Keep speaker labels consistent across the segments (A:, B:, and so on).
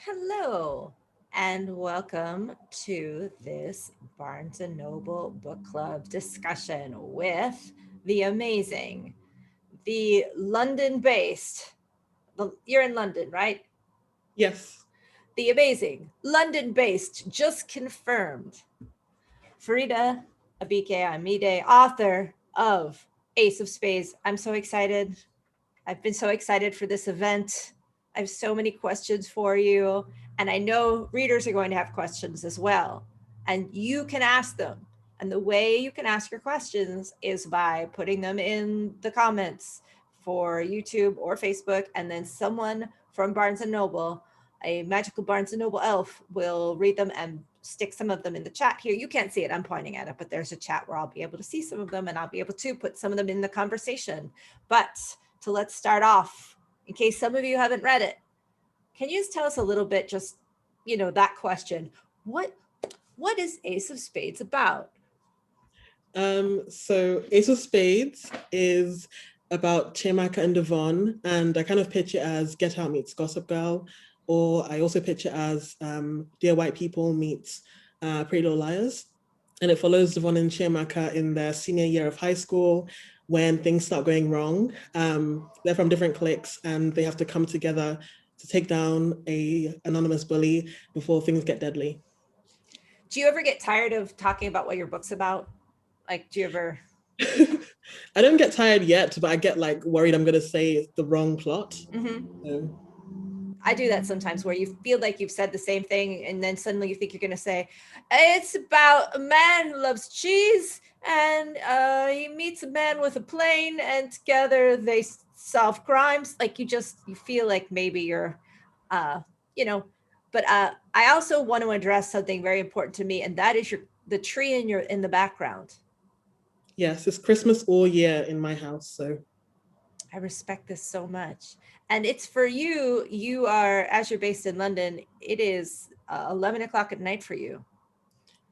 A: Hello, and welcome to this Barnes& and Noble Book Club discussion with the amazing, the London-based, you're in London, right?
B: Yes.
A: The amazing, London-based, just confirmed, Faridah Àbíké-Íyímídé, author of Ace of Spades. I'm so excited. I've been so excited for this event. I have so many questions for you. And I know readers are going to have questions as well. And you can ask them. And the way you can ask your questions is by putting them in the comments for YouTube or Facebook. And then someone from Barnes and Noble, a magical Barnes and Noble elf, will read them and stick some of them in the chat here. You can't see it, I'm pointing at it, but there's a chat where I'll be able to see some of them and I'll be able to put some of them in the conversation. But so let's start off. In case some of you haven't read it, can you just tell us a little bit, just, that question? What is Ace of Spades about?
B: So Ace of Spades is about Chimaka and Devon, and I kind of pitch it as Get Out meets Gossip Girl, or I also pitch it as Dear White People meets Pretty Little Liars. And it follows Devon and Chimaka in their senior year of high school when things start going wrong. They're from different cliques and they have to come together to take down a anonymous bully before things get deadly.
A: Do you ever get tired of talking about what your book's about? Like, do you ever?
B: I don't get tired yet, but I get like worried I'm gonna say the wrong plot.
A: Mm-hmm.
B: So,
A: I do that sometimes where you feel like you've said the same thing and then suddenly you think you're going to say, it's about a man who loves cheese and he meets a man with a plane and together they solve crimes. Like you feel like maybe you're, uh, you know, but I also want to address something very important to me, and that is the tree in the background.
B: yes, it's Christmas all year in my house. So
A: I respect this so much. And it's for you. You are, as you're based in London, it is 11 o'clock at night for you.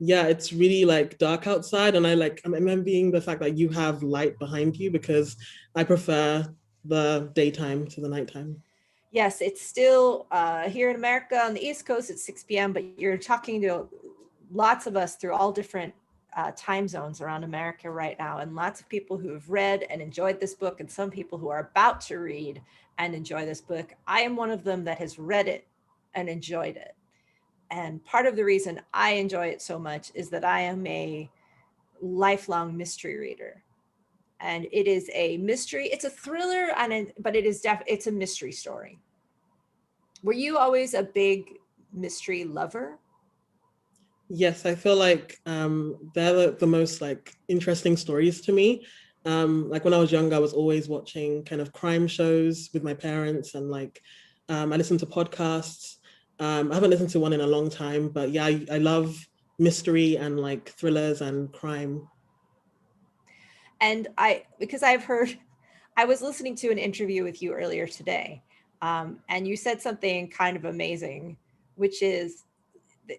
B: yeah, it's really like dark outside, and I'm remembering the fact that you have light behind you because I prefer the daytime to the nighttime.
A: Yes, it's still here in America on the East Coast at 6 p.m., but you're talking to lots of us through all different time zones around America right now, and lots of people who have read and enjoyed this book, and some people who are about to read and enjoy this book. I am one of them that has read it and enjoyed it. And part of the reason I enjoy it so much is that I am a lifelong mystery reader. And it is a mystery, it's a thriller, but it's a mystery story. Were you always a big mystery lover?
B: Yes, I feel like they're the most like interesting stories to me. Like when I was younger, I was always watching kind of crime shows with my parents, and like I listened to podcasts. I haven't listened to one in a long time, but yeah, I love mystery and like thrillers and crime.
A: And because I've heard, I was listening to an interview with you earlier today, and you said something kind of amazing, which is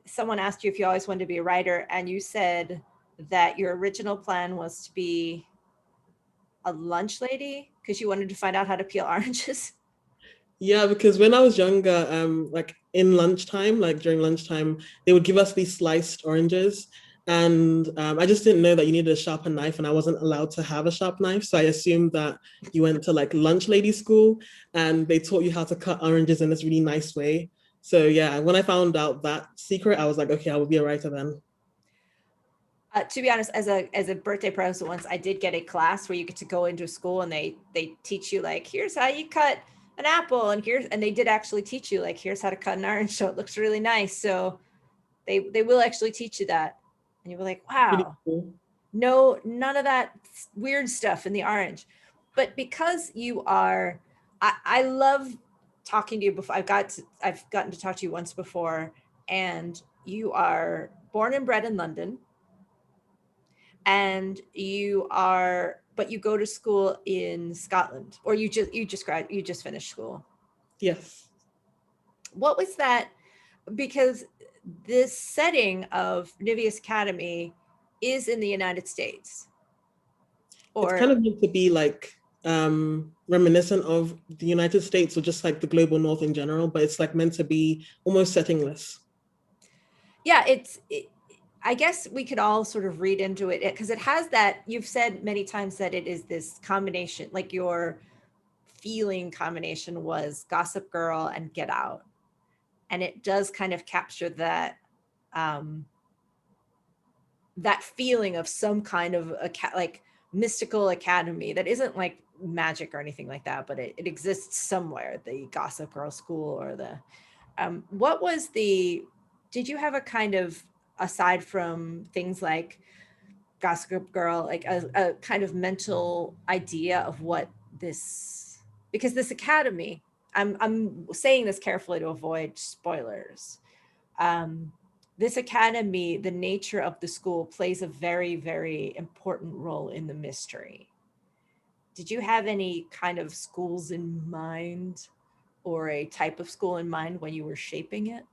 A: someone asked you if you always wanted to be a writer, and you said that your original plan was to be a lunch lady because you wanted to find out how to peel oranges.
B: Yeah, because when I was younger, like in lunchtime, like during lunchtime, they would give us these sliced oranges. And I just didn't know that you needed a sharper knife, and I wasn't allowed to have a sharp knife. So I assumed that you went to like lunch lady school and they taught you how to cut oranges in this really nice way. So yeah, when I found out that secret, I was like, okay, I will be a writer then.
A: To be honest, as a birthday present once, I did get a class where you get to go into school and they teach you like, here's how you cut an apple, and they did actually teach you like, here's how to cut an orange so it looks really nice. So they will actually teach you that, and you'll be like,
B: Pretty
A: wow,
B: cool.
A: no, none of that weird stuff in the orange. But because you are, I love talking to you before. I've gotten to talk to you once before, and you are born and bred in London, and but you go to school in Scotland, or you just finished school.
B: Yes.
A: What was that? Because this setting of Niveus Academy is in the United States,
B: It's kind
A: or
B: of meant to be like reminiscent of the United States or just like the global North in general, but it's like meant to be almost settingless.
A: Yeah, I guess we could all sort of read into it because it has that, you've said many times that it is this combination, like your feeling combination was Gossip Girl and Get Out. And it does kind of capture that that feeling of some kind of like mystical academy that isn't like magic or anything like that, but it exists somewhere, the Gossip Girl school or the what was the, did you have a kind of, aside from things like Gossip Girl, like a kind of mental idea of what this, because this academy, I'm saying this carefully to avoid spoilers. Um, this academy, the nature of the school plays a very, very important role in the mystery. Did you have any kind of schools in mind or a type of school in mind when you were shaping it?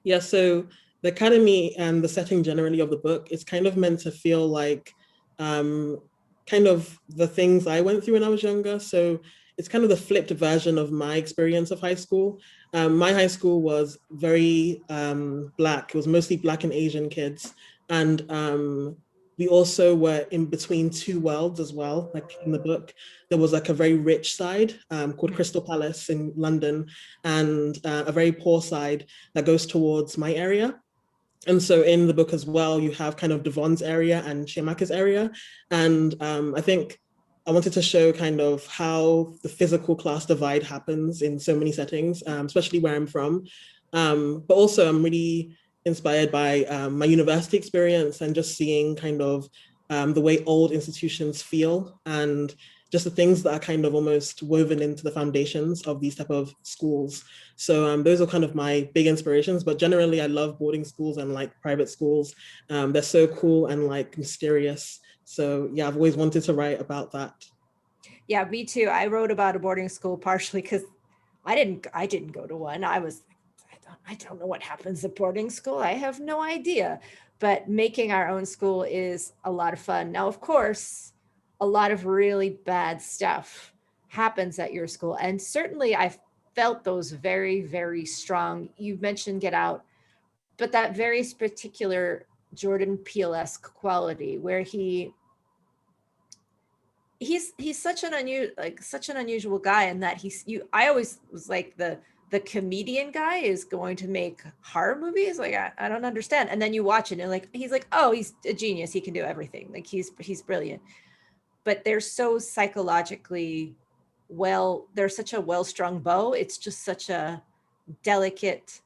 B: Yeah, so the academy and the setting generally of the book is kind of meant to feel like um, kind of the things I went through when I was younger. So it's kind of the flipped version of my experience of high school. My high school was very Black. It was mostly Black and Asian kids. And we also were in between two worlds as well. Like in the book, there was like a very rich side called Crystal Palace in London and a very poor side that goes towards my area. And so in the book as well, you have kind of Devon's area and Chiamaka's area. And I think I wanted to show kind of how the physical class divide happens in so many settings, especially where I'm from. But also I'm really inspired by my university experience and just seeing kind of the way old institutions feel and just the things that are kind of almost woven into the foundations of these type of schools. So those are kind of my big inspirations, but generally I love boarding schools and like private schools. They're so cool and like mysterious. So yeah, I've always wanted to write about that.
A: Yeah, me too. I wrote about a boarding school partially because I didn't go to one. I don't know what happens at boarding school. I have no idea. But making our own school is a lot of fun. Now, of course, a lot of really bad stuff happens at your school. And certainly I felt those very, very strong. You mentioned Get Out, but that very particular Jordan Peele-esque quality where he's such an unusual guy in that I always was like the comedian guy is going to make horror movies, like I don't understand, and then you watch it and like he's like, oh, he's a genius, he can do everything, like he's brilliant. But they're so psychologically well, they're such a well-strung bow, it's just such a delicate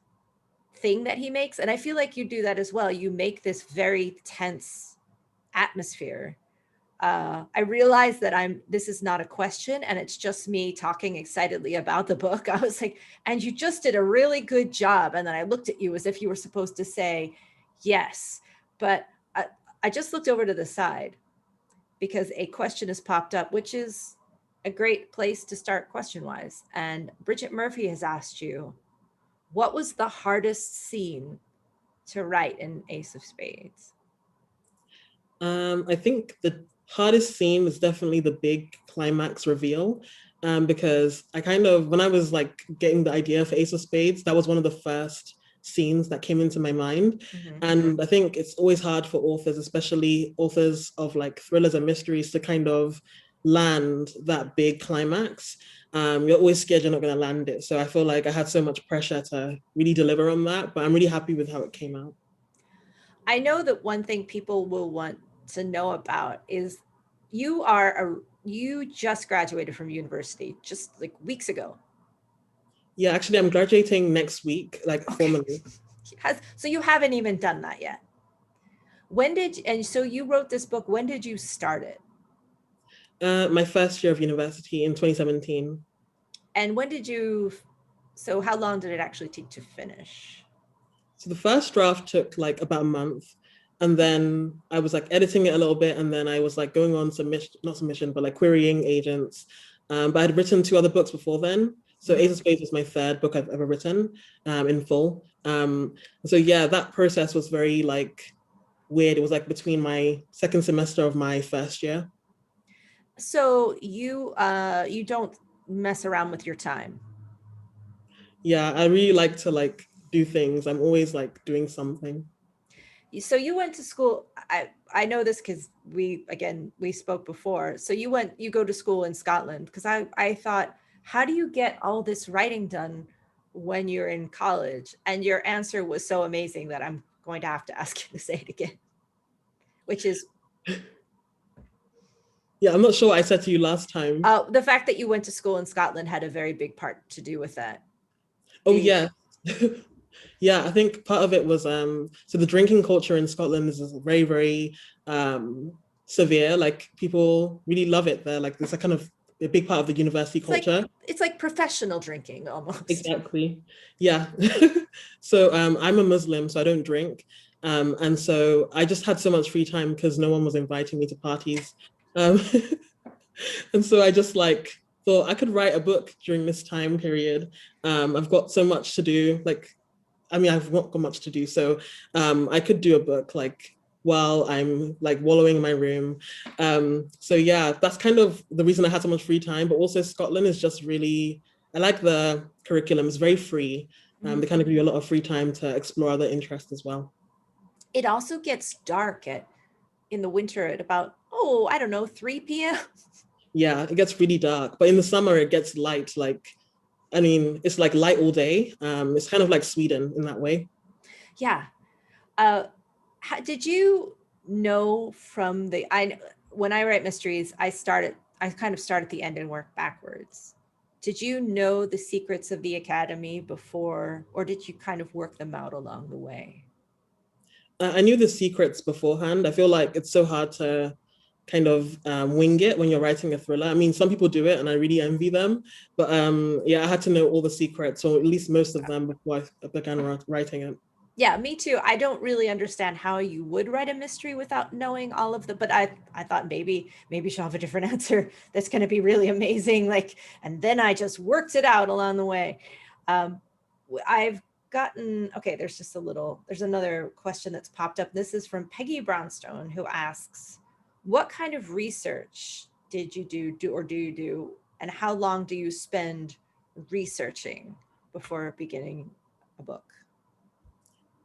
A: thing that he makes, and I feel like you do that as well. You make this very tense atmosphere. I realized that this is not a question and it's just me talking excitedly about the book. I was like, and you just did a really good job. And then I looked at you as if you were supposed to say yes. But I just looked over to the side because a question has popped up, which is a great place to start question wise. And Bridget Murphy has asked you, what was the hardest scene to write in Ace of Spades?
B: I think the hardest scene was definitely the big climax reveal. Because I kind of, when I was like getting the idea for Ace of Spades, that was one of the first scenes that came into my mind.
A: Mm-hmm.
B: And I think it's always hard for authors, especially authors of like thrillers and mysteries, to kind of land that big climax. You're always scared you're not going to land it. So I feel like I had so much pressure to really deliver on that, but I'm really happy with how it came out.
A: I know that one thing people will want to know about is you just graduated from university just like weeks ago.
B: Yeah, actually, I'm graduating next week, like
A: Okay.
B: formally.
A: So you haven't even done that yet. And so you wrote this book, when did you start it?
B: My first year of university in 2017.
A: And so how long did it actually take to finish?
B: So the first draft took like about a month. And then I was like editing it a little bit. And then I was like going on not submission, but like querying agents. But I had written two other books before then. So Ace of Spades was my third book I've ever written in full. So yeah, that process was very like weird. It was like between my second semester of my first year.
A: So you don't mess around with your time.
B: Yeah, I really like to like do things. I'm always like doing something.
A: So you went to school. I know this because we spoke before. So you go to school in Scotland, because I thought, how do you get all this writing done when you're in college? And your answer was so amazing that I'm going to have to ask you to say it again, which is
B: Yeah, I'm not sure what I said to you last time.
A: the fact that you went to school in Scotland had a very big part to do with that.
B: Oh
A: The
B: yeah. Yeah, I think part of it was so the drinking culture in Scotland is very, very severe. Like people really love it there. Like there's a kind of a big part of the university
A: it's like
B: culture.
A: it's like professional drinking almost.
B: Exactly. Yeah. So I'm a Muslim, so I don't drink. And so I just had so much free time because no one was inviting me to parties. Um, and so I just like thought I could write a book during this time period. I've got so much to do. Like, I mean, I've not got much to do, so I could do a book like while I'm like wallowing in my room. So yeah, that's kind of the reason I had so much free time. But also Scotland is just really, I like the curriculum. It's very free. They kind of give you a lot of free time to explore other interests as well.
A: It also gets dark in the winter at about, oh, I don't know, 3 p.m.
B: Yeah, it gets really dark, but in the summer it gets light. Like, I mean, it's like light all day. It's kind of like Sweden in that way.
A: Yeah. Did you know from when I write mysteries, I kind of start at the end and work backwards. Did you know the secrets of the academy before, or did you kind of work them out along the way?
B: I knew the secrets beforehand. I feel like it's so hard to kind of wing it when you're writing a thriller. I mean, some people do it and I really envy them. But yeah, I had to know all the secrets, or at least most of them, before I began writing it.
A: Yeah, me too. I don't really understand how you would write a mystery without knowing all of the, but I thought maybe she'll have a different answer that's going to be really amazing. Like, and then I just worked it out along the way. Um, I've gotten, okay, there's another question that's popped up. This is from Peggy Brownstone, who asks, what kind of research did you do you do, and how long do you spend researching before beginning a book?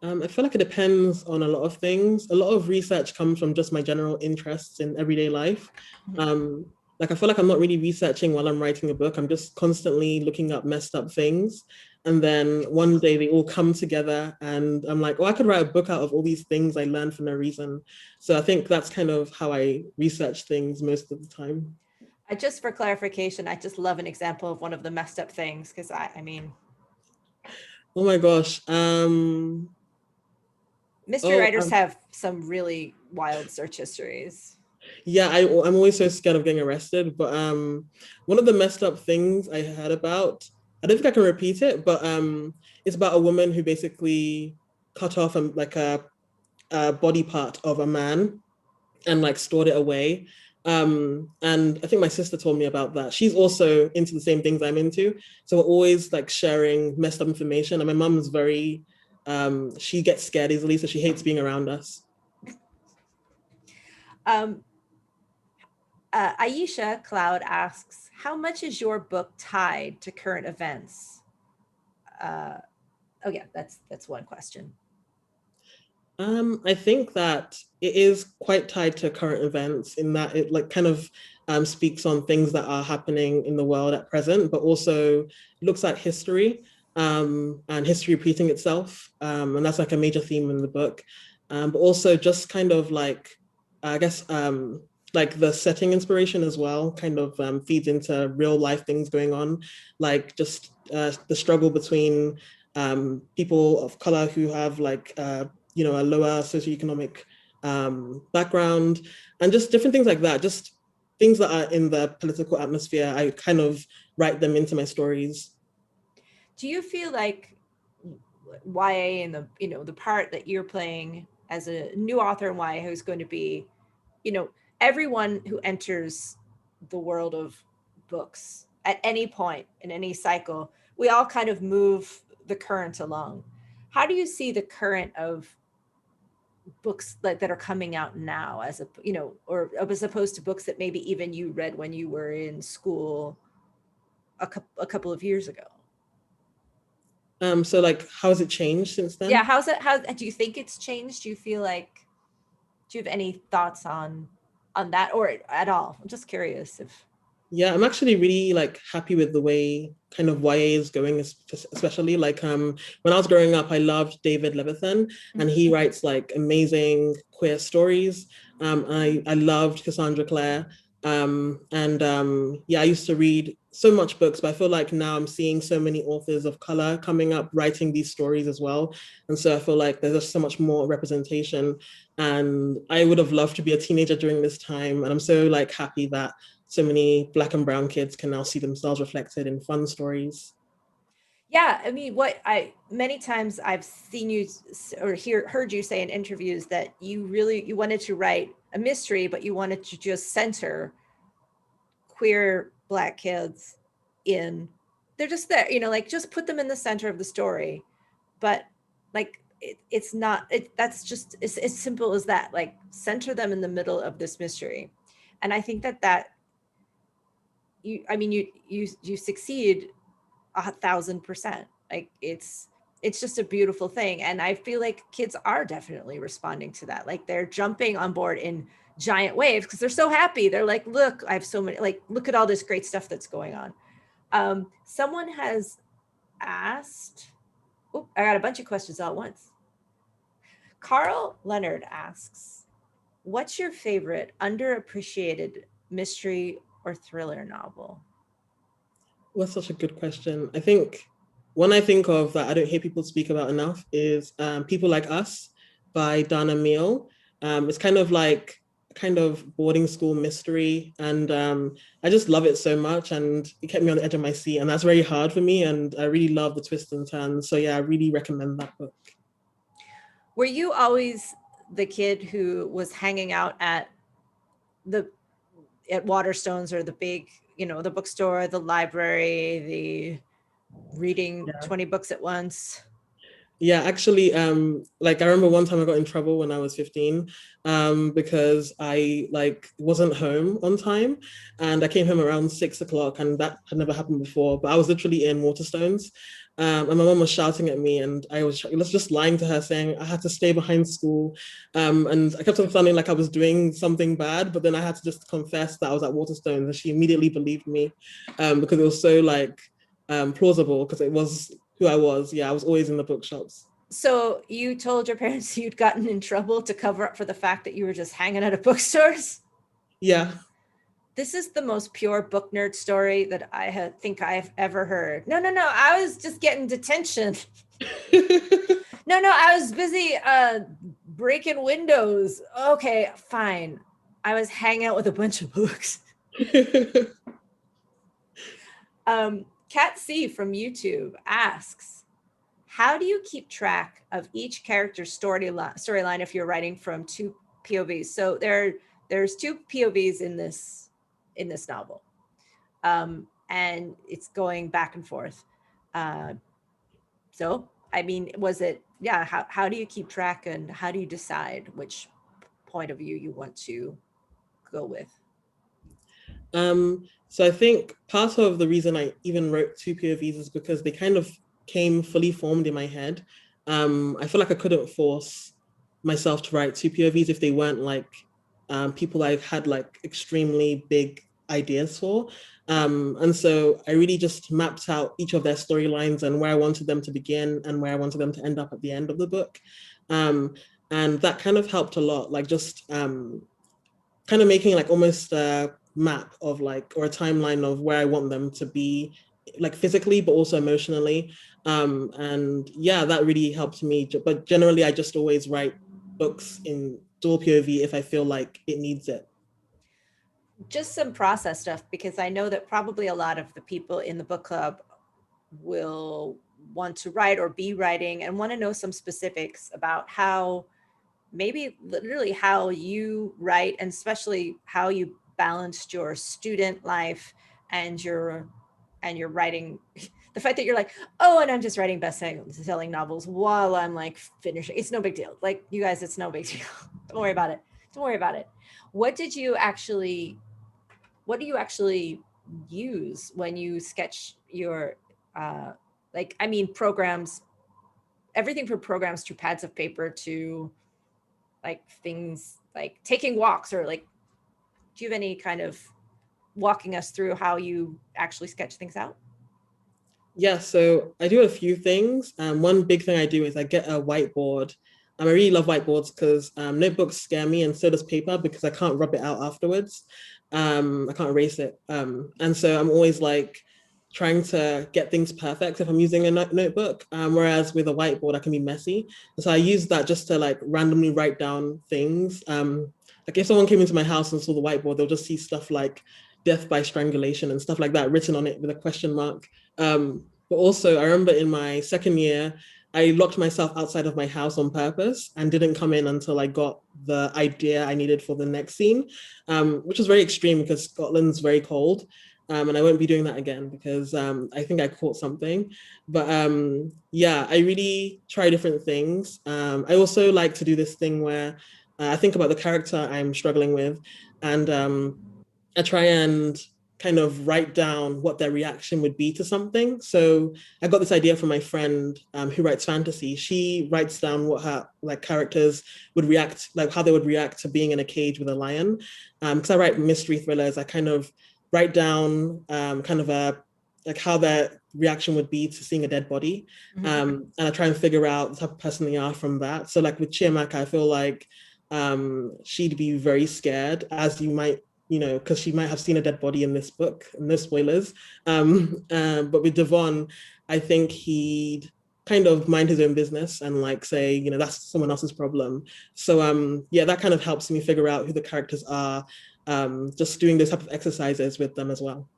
B: I feel like it depends on a lot of things. A lot of research comes from just my general interests in everyday life.
A: Mhm.
B: Um, like I feel like I'm not really researching while I'm writing a book. I'm just constantly looking up messed up things. And then one day they all come together and I'm like, oh, I could write a book out of all these things I learned for no reason. So I think that's kind of how I research things most of the time.
A: Just for clarification, I just love an example of one of the messed up things, because I mean,
B: Oh my gosh.
A: mystery
B: Oh,
A: writers have some really wild search histories.
B: yeah, I'm always so scared of getting arrested. But one of the messed up things I heard about, I don't think I can repeat it, but it's about a woman who basically cut off like a body part of a man and like stored it away. And I think my sister told me about that. She's also into the same things I'm into, so we're always like sharing messed up information. And my mum is very, she gets scared easily, so she hates being around us.
A: Um, Aisha Cloud asks, how much is your book tied to current events? Uh, oh yeah, that's one question.
B: I think that it is quite tied to current events in that it like kind of speaks on things that are happening in the world at present, but also looks at history and history repeating itself. And that's like a major theme in the book. But also just kind of like, I guess, like the setting inspiration as well kind of feeds into real life things going on, like just the struggle between people of color who have like a lower socioeconomic background, and just different things like that. Just things that are in the political atmosphere. I kind of write them into my stories.
A: Do you feel like YA and the part that you're playing as a new author in YA who's going to be, you know, everyone who enters the world of books at any point in any cycle, we all kind of move the current along. How do you see the current of books like that are coming out now as a, you know, or as opposed to books that maybe even you read when you were in school a couple of years ago?
B: So like, how has it changed since then?
A: Yeah, how do you think it's changed? Do you feel like, do you have any thoughts on that or at all? I'm just curious if.
B: Yeah, I'm actually really like happy with the way kind of YA is going, especially like when I was growing up, I loved David Levithan, and he writes like amazing queer stories. I loved Cassandra Clare. Yeah, I used to read so much books, but I feel like now I'm seeing so many authors of color coming up writing these stories as well. And so I feel like there's just so much more representation. And I would have loved to be a teenager during this time. And I'm so like happy that so many Black and brown kids can now see themselves reflected in fun stories.
A: Yeah, I mean, many times I've seen you or heard you say in interviews that you wanted to write a mystery, but you wanted to just center queer Black kids in, they're just there, you know, like just put them in the center of the story. But like it's not, that's just it's as simple as that, like center them in the middle of this mystery. And I think that you succeed 1,000%. Like it's just a beautiful thing. And I feel like kids are definitely responding to that. Like they're jumping on board in giant waves because they're so happy. They're like, look, I have so many, like, look at all this great stuff that's going on. Someone has asked, oh, I got a bunch of questions all at once. Carl Leonard asks, what's your favorite underappreciated mystery or thriller novel?
B: Well, that's such a good question. I think one I think of that I don't hear people speak about enough is People Like Us by Dana Meal. It's kind of like kind of boarding school mystery, and I just love it so much, and it kept me on the edge of my seat, and that's very hard for me, and I really love the twists and turns. So yeah, I really recommend that book.
A: Were you always the kid who was hanging out the at Waterstones or the big, you know, the bookstore, the library, the reading
B: Yeah.
A: 20 books at once?
B: Yeah, actually, like I remember one time I got in trouble when I was 15, because I like wasn't home on time, and I came home around 6 o'clock, and that had never happened before. But I was literally in Waterstones, and my mom was shouting at me, and I was just lying to her, saying I had to stay behind school, and I kept on sounding like I was doing something bad, but then I had to just confess that I was at Waterstones, and she immediately believed me, because it was so like plausible, because it was who I was. Yeah, I was always in the bookshops.
A: So you told your parents you'd gotten in trouble to cover up for the fact that you were just hanging out at bookstores?
B: Yeah.
A: This is the most pure book nerd story that think I've ever heard. No, no, no. I was just getting detention. No, no. I was busy breaking windows. Okay, fine. I was hanging out with a bunch of books. Cat C from YouTube asks, how do you keep track of each character's storyline if you're writing from two POVs? So there's two POVs in this novel, and it's going back and forth. So I mean, was it, yeah? How do you keep track, and how do you decide which point of view you want to go with?
B: So I think part of the reason I even wrote two POVs is because they kind of came fully formed in my head. I feel like I couldn't force myself to write two POVs if they weren't like people I had like extremely big ideas for. And so I really just mapped out each of their storylines and where I wanted them to begin and where I wanted them to end up at the end of the book. And that kind of helped a lot, like just kind of making like almost a map of like, or a timeline of where I want them to be, like physically, but also emotionally. And yeah, that really helped me. But generally, I just always write books in dual POV if I feel like it needs it.
A: Just some process stuff, because I know that probably a lot of the people in the book club will want to write or be writing and want to know some specifics about how, maybe literally how you write, and especially how you balanced your student life and your writing. The fact that you're like, oh, and I'm just writing best-selling novels while I'm like finishing. It's no big deal. Like, you guys, it's no big deal. Don't worry about it. Don't worry about it. What do you actually use when you sketch your, programs, everything from programs to pads of paper to like things like taking walks, or like, do you have any kind of walking us through how you actually sketch things out?
B: Yeah, so I do a few things. One big thing I do is I get a whiteboard. I really love whiteboards because notebooks scare me, and so does paper, because I can't rub it out afterwards. I can't erase it. And so I'm always like trying to get things perfect if I'm using a notebook. Whereas with a whiteboard, I can be messy. And so I use that just to like randomly write down things. Like if someone came into my house and saw the whiteboard, they'll just see stuff like death by strangulation and stuff like that written on it with a question mark. But also, I remember in my second year, I locked myself outside of my house on purpose and didn't come in until I got the idea I needed for the next scene, which was very extreme because Scotland's very cold. And I won't be doing that again because I think I caught something. But yeah, I really try different things. I also like to do this thing where I think about the character I'm struggling with, and I try and kind of write down what their reaction would be to something. So I got this idea from my friend who writes fantasy. She writes down what her like characters would react, like how they would react to being in a cage with a lion. Because I write mystery thrillers, I kind of write down kind of a like how their reaction would be to seeing a dead body. And I try and figure out the type of person they are from that. So like with Chiamaka, I feel like she'd be very scared, as you might, because she might have seen a dead body in this book, no spoilers. But with Devon, I think he'd kind of mind his own business and like say, that's someone else's problem. So yeah, that kind of helps me figure out who the characters are, just doing those type of exercises with them as well.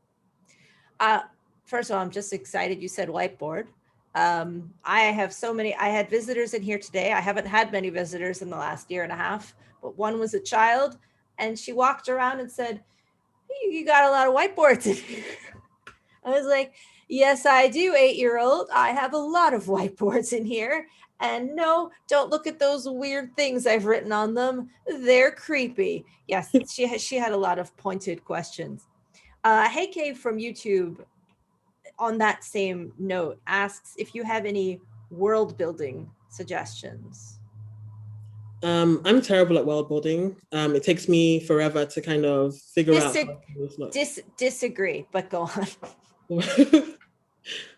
A: First of all, I'm just excited you said whiteboard. I had visitors in here today. I haven't had many visitors in the last year and a half, but one was a child, and she walked around and said, you got a lot of whiteboards in here. I was like, yes, I do, 8-year-old. I have a lot of whiteboards in here. And no, don't look at those weird things I've written on them. They're creepy. Yes, she had a lot of pointed questions. Hey Kay from YouTube, on that same note, asks if you have any world building suggestions.
B: I'm terrible at world building. It takes me forever to kind of figure out.
A: Disagree, but go on.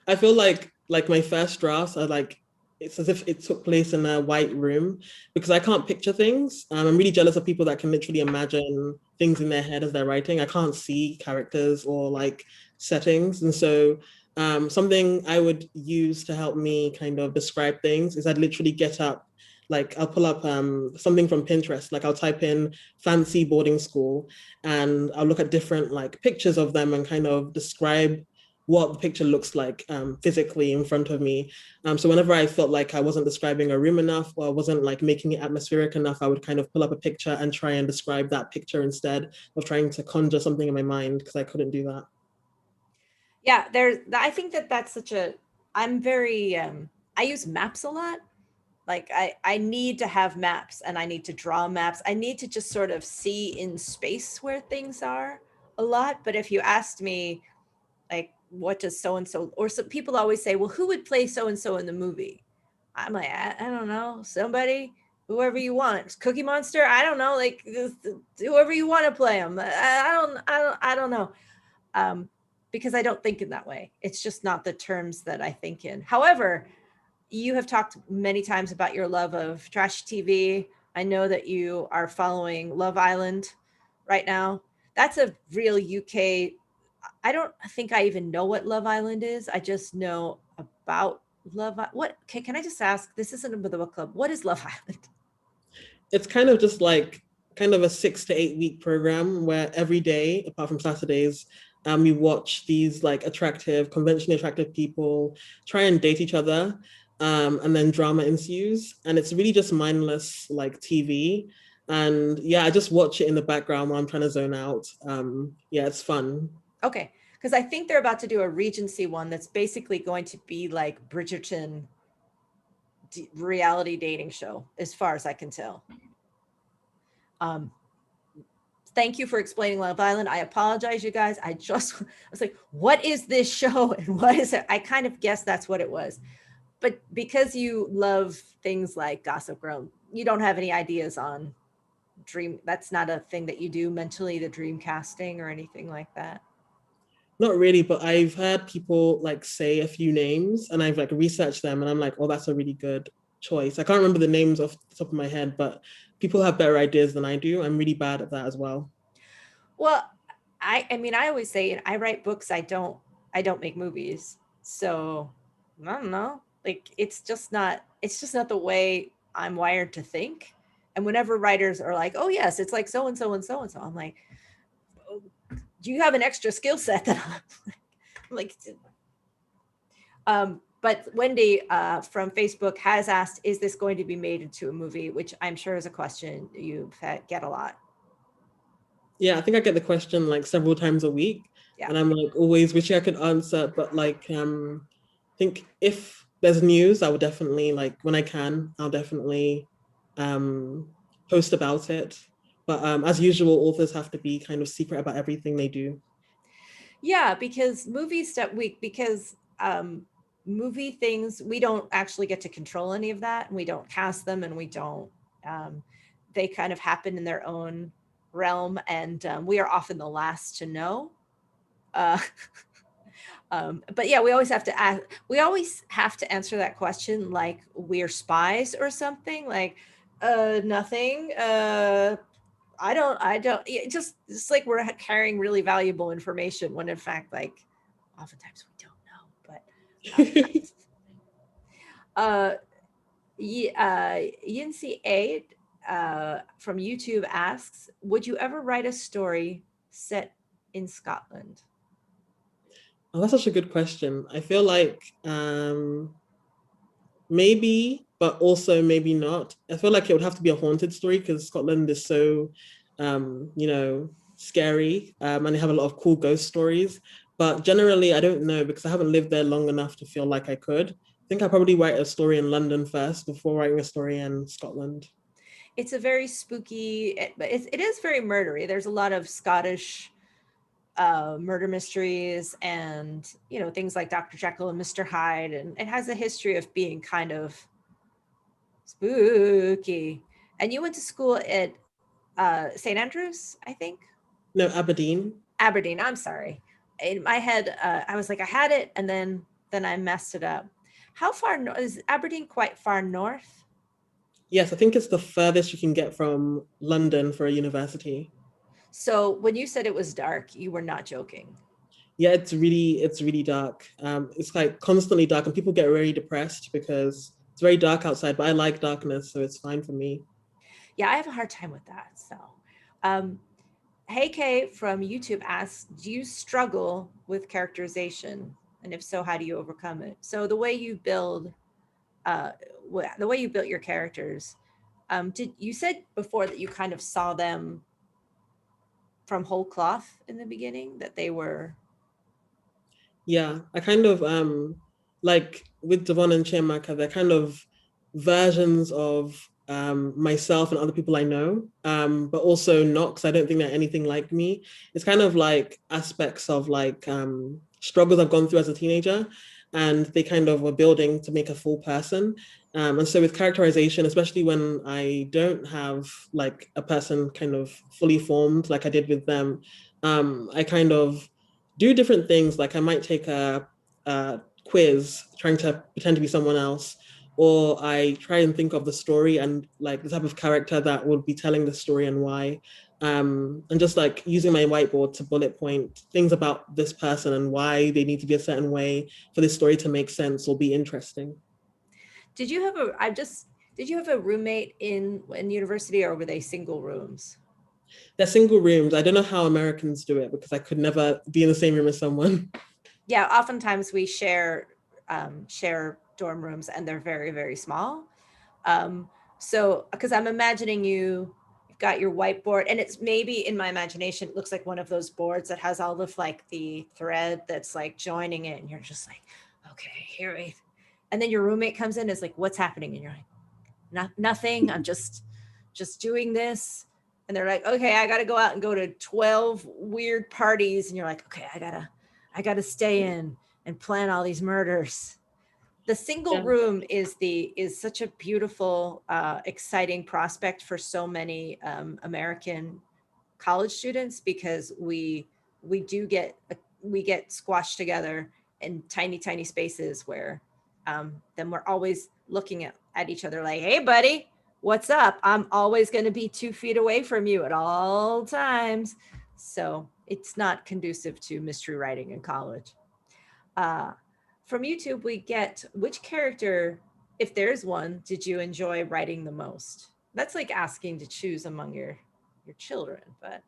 B: I feel like my first drafts are like, it's as if it took place in a white room, because I can't picture things. I'm really jealous of people that can literally imagine things in their head as they're writing. I can't see characters or like settings. And so something I would use to help me kind of describe things is I'd literally get up, like I'll pull up something from Pinterest, like I'll type in fancy boarding school and I'll look at different like pictures of them and kind of describe what the picture looks like physically in front of me. So whenever I felt like I wasn't describing a room enough, or I wasn't like making it atmospheric enough, I would kind of pull up a picture and try and describe that picture instead of trying to conjure something in my mind, because I couldn't do that.
A: Yeah, I think that's such a, I'm very, I use maps a lot. Like I need to have maps, and I need to draw maps. I need to just sort of see in space where things are a lot. But if you asked me, like, what does so-and-so, or some people always say, well, who would play so-and-so in the movie? I'm like, I don't know, somebody, whoever you want. Cookie Monster, I don't know, like whoever you want to play them. I don't know. Because I don't think in that way. It's just not the terms that I think in. However, you have talked many times about your love of trash TV. I know that you are following Love Island right now. That's a real UK. I don't think I even know what Love Island is. I just know about what? Can I just ask? This isn't a book club. What is Love Island?
B: It's kind of just like kind of a 6 to 8 week program where every day, apart from Saturdays, we watch these like conventionally attractive people try and date each other. And then drama ensues, and it's really just mindless like TV. And yeah, I just watch it in the background while I'm trying to zone out. Yeah, it's fun.
A: Okay, Because I think they're about to do a Regency one that's basically going to be like Bridgerton reality dating show, as far as I can tell. Thank you for explaining Love Island. I apologize, you guys. I was like, what is this show and what is it? I kind of guessed that's what it was. But because you love things like Gossip Girl, you don't have any ideas on dream. That's not a thing that you do mentally, the dream casting or anything like that.
B: Not really, but I've heard people like say a few names and I've like researched them and I'm like, oh, that's a really good choice. I can't remember the names off the top of my head, but people have better ideas than I do. I'm really bad at that as well.
A: Well, I mean, I always say I write books. I don't make movies. So I don't know. Like it's just not the way I'm wired to think. And whenever writers are like, oh yes, it's like so and so and so and so, I'm like, oh, do you have an extra skill set that I'm like, but Wendy from Facebook has asked, is this going to be made into a movie? Which I'm sure is a question you get a lot.
B: Yeah, I think I get the question like several times a week.
A: Yeah.
B: And I'm like always wishing I could answer, but like I think if there's news, I will definitely like when I can, I'll definitely post about it. But as usual, authors have to be kind of secret about everything they do.
A: Yeah, because movie things, we don't actually get to control any of that, and we don't cast them, and we don't. They kind of happen in their own realm, and we are often the last to know. But yeah, we always have to ask. We always have to answer that question like we're spies or something. Like, nothing. I don't. It's like we're carrying really valuable information when in fact, like, oftentimes we don't know. But Yinsi 8 from YouTube asks, would you ever write a story set in Scotland?
B: Oh, that's such a good question. I feel like maybe, but also maybe not. I feel like it would have to be a haunted story because Scotland is so, scary, and they have a lot of cool ghost stories. But generally, I don't know because I haven't lived there long enough to feel like I could. I think I'd probably write a story in London first before writing a story in Scotland.
A: It's a very spooky, but it is very murdery. There's a lot of Scottish murder mysteries and things like Dr. Jekyll and Mr. Hyde, and it has a history of being kind of spooky. And you went to school at St. Andrews, I think.
B: No, Aberdeen.
A: Aberdeen. I'm sorry. In my head, I was like, I had it, and then I messed it up. How far is Aberdeen? Quite far north.
B: Yes, I think it's the furthest you can get from London for a university.
A: So when you said it was dark, you were not joking.
B: Yeah, it's really dark. It's like constantly dark, and people get very depressed because it's very dark outside. But I like darkness, so it's fine for me.
A: Yeah, I have a hard time with that. So, Hey Kay from YouTube asks, do you struggle with characterization? And if so, how do you overcome it? So the way you build, the way you built your characters, you said before that you kind of saw them from whole cloth in the beginning, that they were.
B: Yeah, I kind of like with Devon and Chiamaka, they're kind of versions of myself and other people I know, but also not because I don't think they're anything like me. It's kind of like aspects of like struggles I've gone through as a teenager, and they kind of were building to make a full person. And so with characterization, especially when I don't have like a person kind of fully formed like I did with them, I kind of do different things. Like I might take a quiz trying to pretend to be someone else, or I try and think of the story and like the type of character that would be telling the story and why. And just like using my whiteboard to bullet point things about this person and why they need to be a certain way for this story to make sense or be interesting.
A: Did you have a roommate in university, or were they single rooms?
B: They're single rooms. I don't know how Americans do it because I could never be in the same room as someone.
A: Yeah, oftentimes we share dorm rooms, and they're very, very small. So because I'm imagining you've got your whiteboard, and it's maybe in my imagination, it looks like one of those boards that has all of like the thread that's like joining it. And you're just like, okay, here we, and then your roommate comes in and is like, what's happening? And you're like, nothing. I'm just doing this. And they're like, okay, I got to go out and go to 12 weird parties. And you're like, okay, I gotta stay in and plan all these murders. The single room is such a beautiful, exciting prospect for so many American college students, because we get squashed together in tiny spaces where then we're always looking at each other like, hey buddy, what's up? I'm always going to be 2 feet away from you at all times. So it's not conducive to mystery writing in college. From YouTube, we get, which character, if there's one, did you enjoy writing the most? That's like asking to choose among your children, but.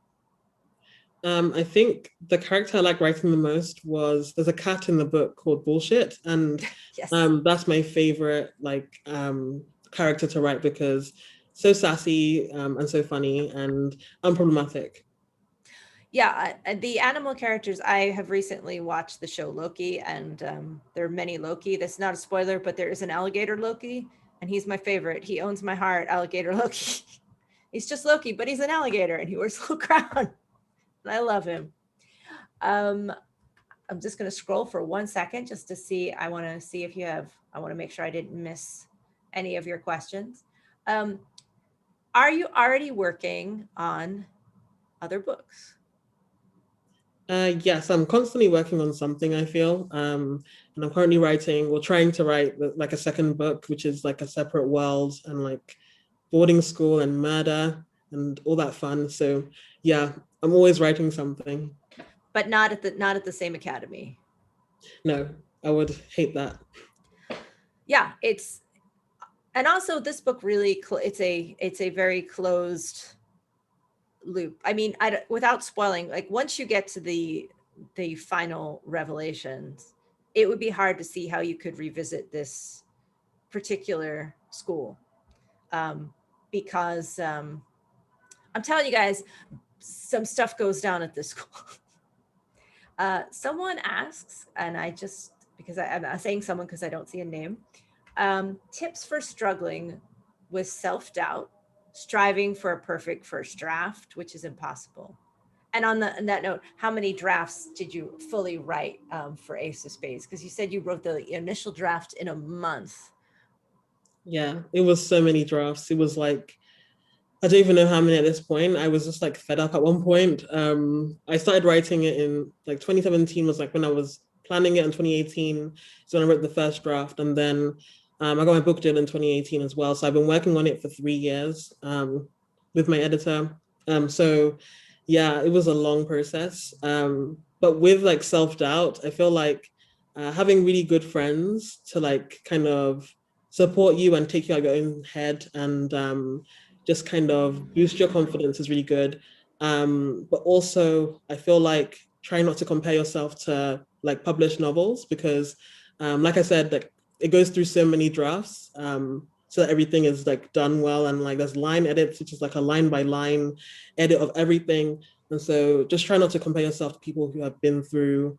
B: I think the character I like writing the most was, there's a cat in the book called Bullshit, and
A: yes.
B: That's my favorite character to write, because so sassy and so funny and unproblematic.
A: Yeah, the animal characters, I have recently watched the show Loki, and there are many Loki. That's not a spoiler, but there is an alligator Loki, and he's my favorite. He owns my heart, alligator Loki. He's just Loki, but he's an alligator, and he wears a little crown. And I love him. I'm just going to scroll for 1 second just to see. I want to see if you have, I want to make sure I didn't miss any of your questions. Are you already working on other books?
B: Yes, I'm constantly working on something, I feel. And I'm currently writing, or trying to write like a second book, which is like a separate world and like boarding school and murder and all that fun. So yeah, I'm always writing something.
A: But not at the same academy.
B: No, I would hate that.
A: Yeah, and also this book really, it's a very closed loop. I mean, without spoiling, like once you get to the final revelations, it would be hard to see how you could revisit this particular school, because I'm telling you guys, some stuff goes down at this school. Someone asks, and I just, because I'm not saying someone because I don't see a name, tips for struggling with self-doubt, striving for a perfect first draft, which is impossible. And on that note, how many drafts did you fully write for Asa Space? Because you said you wrote the initial draft in a month.
B: Yeah, it was so many drafts. It was like, I don't even know how many at this point. I was just like fed up at one point. I started writing it in like 2017 was like when I was planning it, in 2018 so when I wrote the first draft, and then I got my book deal in 2018 as well. So I've been working on it for 3 years with my editor. So yeah, it was a long process. But with like self-doubt, I feel like having really good friends to like kind of support you and take you out of your own head and just kind of boost your confidence is really good. But also I feel like try not to compare yourself to like published novels, because like I said, like it goes through so many drafts, so that everything is like done well, and like there's line edits, which is like a line by line edit of everything. And so just try not to compare yourself to people who have been through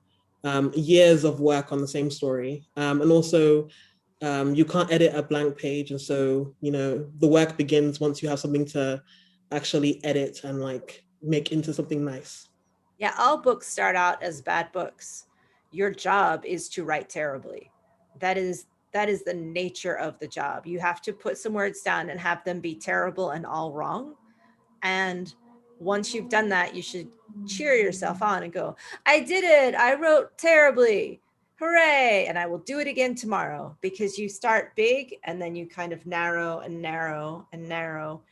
B: years of work on the same story. And also you can't edit a blank page, and so the work begins once you have something to actually edit and like make into something nice.
A: Yeah, all books start out as bad books. Your job is to write terribly. That is the nature of the job. You have to put some words down and have them be terrible and all wrong. And once you've done that, you should cheer yourself on and go, I did it. I wrote terribly. Hooray. And I will do it again tomorrow, because you start big and then you kind of narrow and narrow and narrow.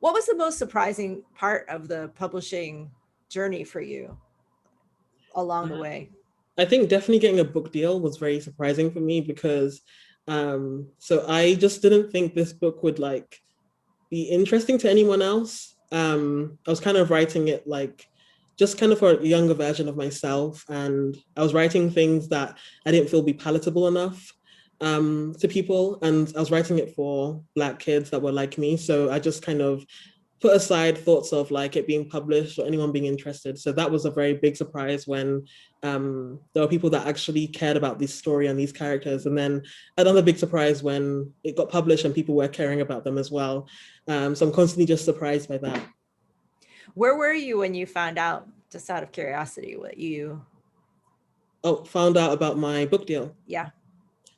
A: What was the most surprising part of the publishing journey for you along the way?
B: I think definitely getting a book deal was very surprising for me, because so I just didn't think this book would like be interesting to anyone else. I was kind of writing it like just kind of for a younger version of myself, and I was writing things that I didn't feel be palatable enough to people, and I was writing it for Black kids that were like me. So I just kind of put aside thoughts of like it being published or anyone being interested. So that was a very big surprise when there were people that actually cared about this story and these characters. And then another big surprise when it got published and people were caring about them as well. So I'm constantly just surprised by that.
A: Where were you when you found out, just out of curiosity, what you...
B: Oh, found out about my book deal.
A: Yeah.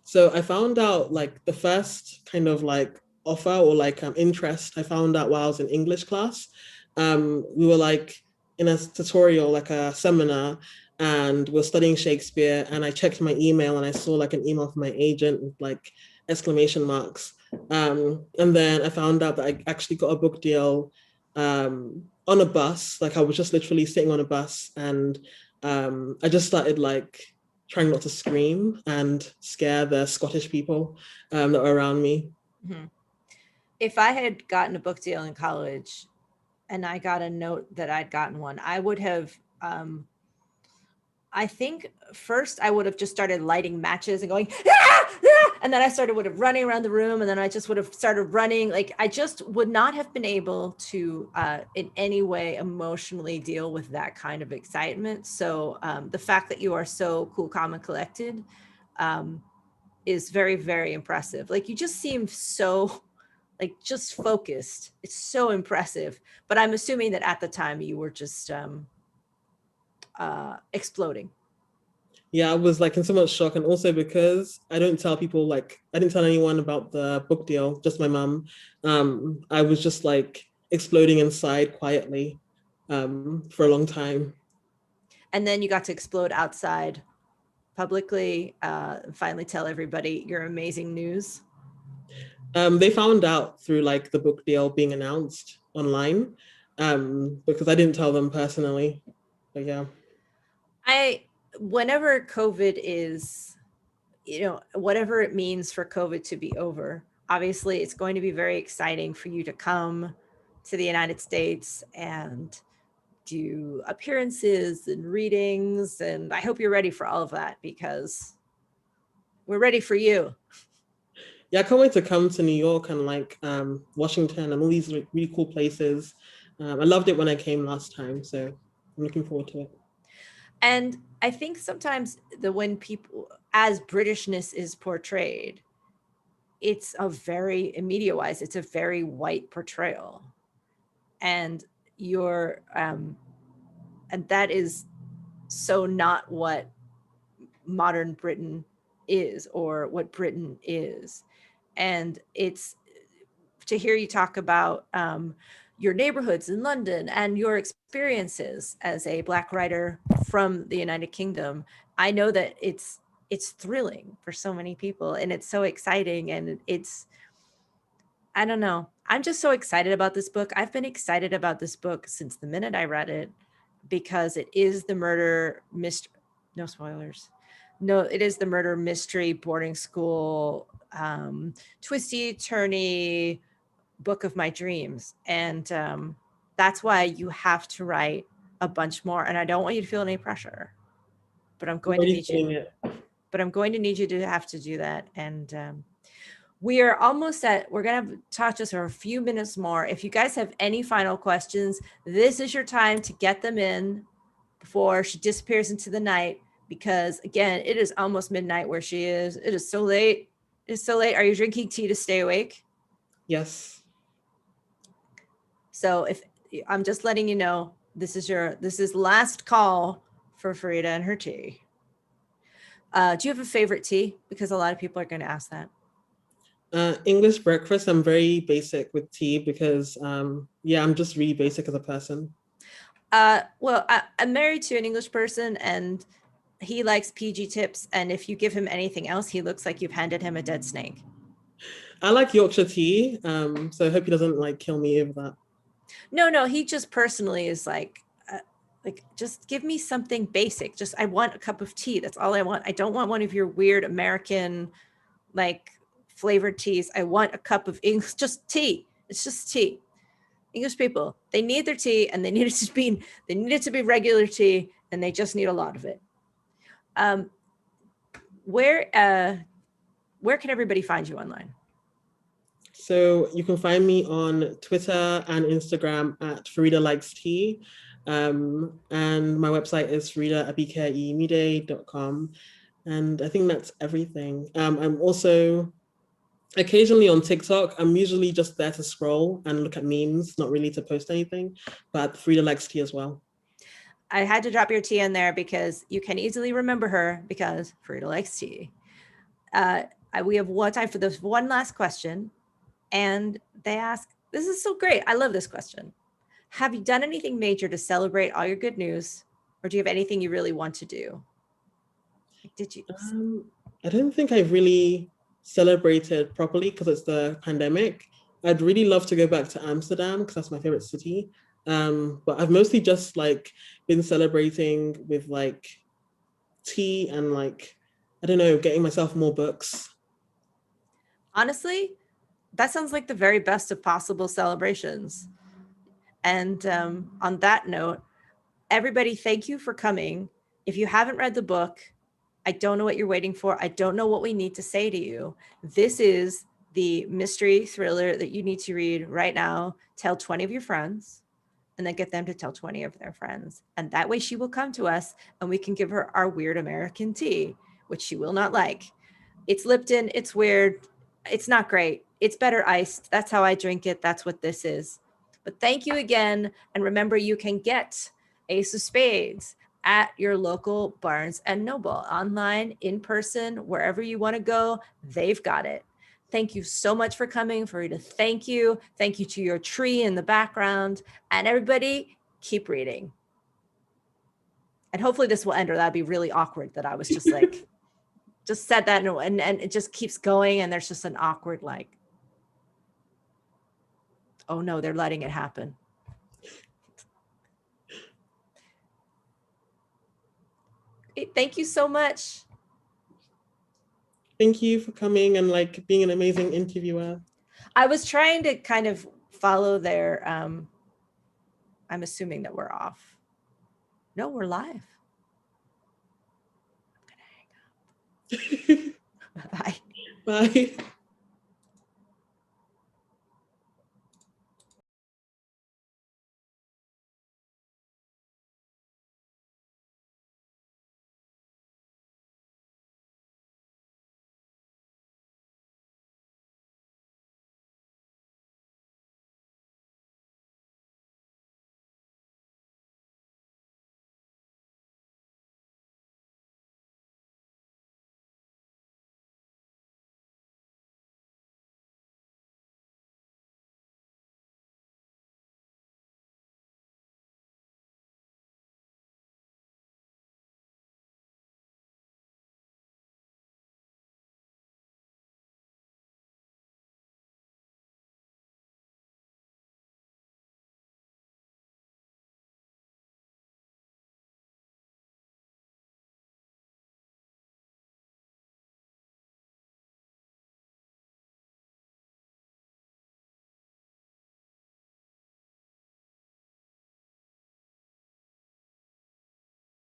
B: So I found out like the first kind of like offer or like interest I found out while I was in English class. We were like in a tutorial, like a seminar, and we're studying Shakespeare, and I checked my email and I saw like an email from my agent with like exclamation marks. And then I found out that I actually got a book deal on a bus. Like I was just literally sitting on a bus, and I just started like trying not to scream and scare the Scottish people that were around me.
A: Mm-hmm. If I had gotten a book deal in college and I got a note that I'd gotten one, I would have, I think first I would have just started lighting matches and going, ah! Ah! And then I would have running around the room, and then I just would have started running. Like I just would not have been able to in any way emotionally deal with that kind of excitement. So the fact that you are so cool, calm, and collected is very, very impressive. Like you just seem so like just focused. It's so impressive. But I'm assuming that at the time you were just exploding.
B: Yeah, I was like in so much shock, and also because I don't tell people, like I didn't tell anyone about the book deal, just my mum. I was just like exploding inside quietly for a long time.
A: And then you got to explode outside publicly, finally tell everybody your amazing news.
B: They found out through like the book deal being announced online, because I didn't tell them personally. But yeah.
A: Whenever COVID is, whatever it means for COVID to be over, obviously it's going to be very exciting for you to come to the United States and do appearances and readings. And I hope you're ready for all of that, because we're ready for you.
B: Yeah, I can't wait to come to New York and like Washington and all these really cool places. I loved it when I came last time, so I'm looking forward to it.
A: And I think sometimes when people, as Britishness is portrayed, it's a very, media wise, it's a very white portrayal. And and that is so not what modern Britain is, or what Britain is. And it's to hear you talk about your neighborhoods in London and your experiences as a Black writer from the United Kingdom. I know that it's thrilling for so many people, and it's so exciting, and I don't know. I'm just so excited about this book. I've been excited about this book since the minute I read it, because it is the murder mystery. No spoilers. No, it is the murder mystery boarding school, twisty, turny book of my dreams. And that's why you have to write a bunch more. And I don't want you to feel any pressure, but I'm going to need you. But I'm going to need you to have to do that. And we are almost we're going to talk just for a few minutes more. If you guys have any final questions, this is your time to get them in before she disappears into the night, because again, it is almost midnight where she is. It is so late. It's so late. Are you drinking tea to stay awake?
B: Yes.
A: So if I'm just letting you know, this is last call for Faridah and her tea. Do you have a favorite tea? Because a lot of people are going to ask that.
B: English breakfast. I'm very basic with tea because I'm just really basic as a person.
A: Well, I'm married to an English person, and he likes PG tips. And if you give him anything else, he looks like you've handed him a dead snake.
B: I like Yorkshire tea, so I hope he doesn't like kill me over that.
A: No, he just personally is like, just give me something basic. Just, I want a cup of tea. That's all I want. I don't want one of your weird American, like, flavored teas. I want a cup of English, just tea. It's just tea. English people, they need their tea, and they need it to be regular tea, and they just need a lot of it. Where can everybody find you online?
B: So you can find me on Twitter and Instagram at Faridah Likes Tea. And my website is faridahAbíké-Íyímídé.com. And I think that's everything. I'm also occasionally on TikTok. I'm usually just there to scroll and look at memes, not really to post anything, but Faridah Likes Tea as well.
A: I had to drop your tea in there because you can easily remember her because Faridah likes tea. We have one time for this one last question. And they ask, this is so great. I love this question. Have you done anything major to celebrate all your good news? Or do you have anything you really want to do? Did you?
B: I don't think I've really celebrated properly because it's the pandemic. I'd really love to go back to Amsterdam because that's my favorite city. But I've mostly just like been celebrating with like tea and like, I don't know, getting myself more books.
A: Honestly, that sounds like the very best of possible celebrations. And on that note, everybody, thank you for coming. If you haven't read the book, I don't know what you're waiting for. I don't know what we need to say to you. This is the mystery thriller that you need to read right now. Tell 20 of your friends and then get them to tell 20 of their friends. And that way she will come to us and we can give her our weird American tea, which she will not like. It's Lipton. It's weird. It's not great. It's better iced. That's how I drink it. That's what this is. But thank you again. And remember, you can get Ace of Spades at your local Barnes and Noble, online, in person, wherever you want to go, they've got it. Thank you so much for coming, Faridah. Thank you. Thank you to your tree in the background. And everybody, keep reading. And hopefully this will end, or that'd be really awkward that I was just like, just said that and it just keeps going and there's just an awkward like, oh no, they're letting it happen. Thank you so much.
B: Thank you for coming and like being an amazing interviewer.
A: I was trying to kind of follow their, I'm assuming that we're off. No, we're live. I'm gonna hang up. Bye.
B: Bye.